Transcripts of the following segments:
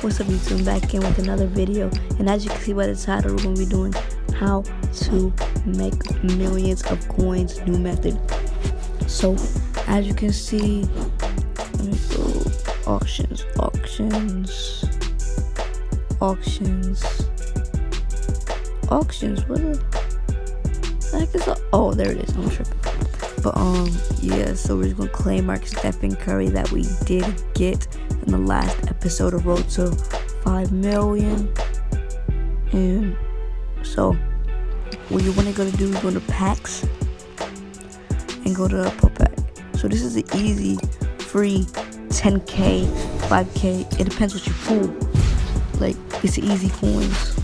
What's up, YouTube? I'm back in with another video, and as you can see by the title, we're going to be doing how to make millions of coins, new method. So as you can see, let me go auctions, what the heck is oh, there it is, I'm tripping. But yeah, so we're just gonna claim our Stephen Curry that we did get in the last episode of Road to 5 million. And so what you want to go to do is go to packs and go to per pack. So this is an easy free 10k, 5k, it depends what you pull. Like, it's easy coins.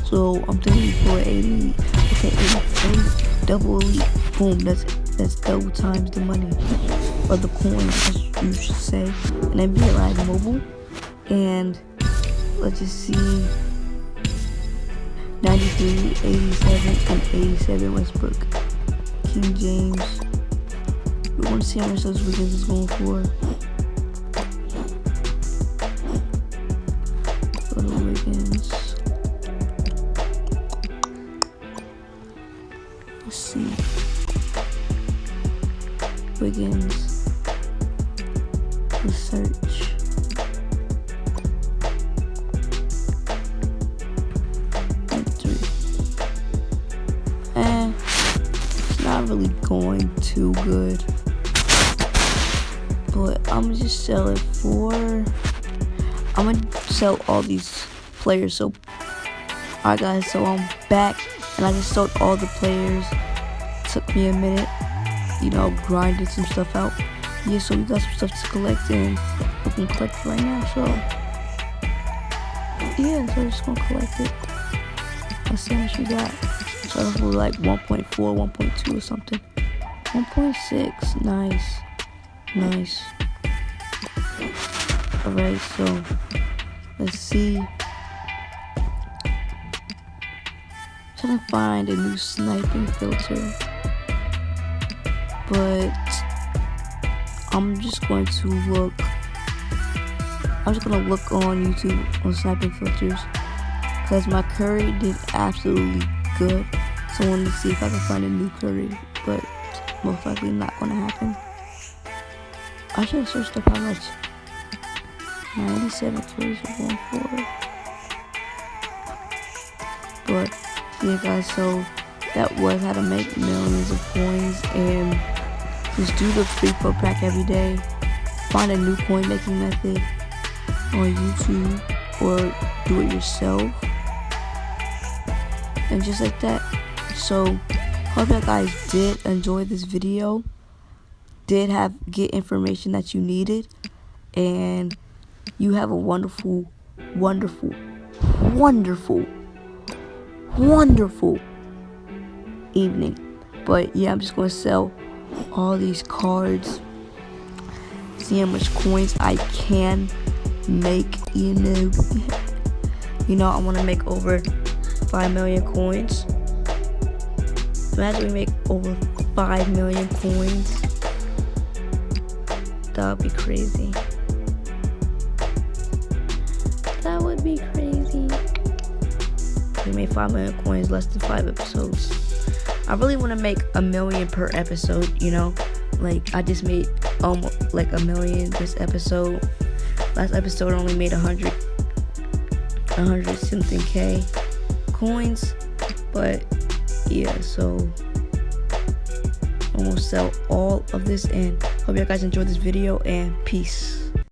So I'm thinking you pull 80, okay, 80, double elite, boom, that's double times the money, or the coins, as you should say. And then be like mobile, and let's just see, 93, 87, and 87 Westbrook. King James. We want to see how much those Wiggins is going for. Go to Wiggins. Let's see. Wiggins. Let's search. It's not really going too good, but I'm gonna just sell it for, I'm gonna sell all these players. So alright guys, so I'm back and I just sold all the players. Took me a minute, you know, grinded some stuff out. Yeah, so we got some stuff to collect, and we can collect right now. So yeah, so we're just gonna collect it. Let's see how much we got. So hopefully like 1.4, 1.2 or something. 1.6, nice. Alright, so let's see. Trying to find a new sniping filter, but I'm just going to look. I'm just gonna look on YouTube on sniping filters, because my Curry did absolutely good. So I wanted to see if I can find a new Curry, but most likely not gonna happen. I should have searched up how much 97 Currys are going for. But yeah guys, so that was how to make millions of coins, and just do the free pro pack every day. Find a new coin making method on YouTube or do it yourself, and just like that. So hope you guys did enjoy this video, did get information that you needed, and you have a wonderful evening. But yeah, I'm just gonna sell all these cards, see how much coins I can make. You know, I want to make over 5 million coins. Imagine we make over 5 million coins. That would be crazy. That would be crazy. We made 5 million coins less than 5 episodes. I really want to make a million per episode, you know? Like, I just made almost like a million this episode. Last episode I only made 100 something K coins. But yeah, so I'm gonna sell all of this, and hope you guys enjoyed this video, and peace.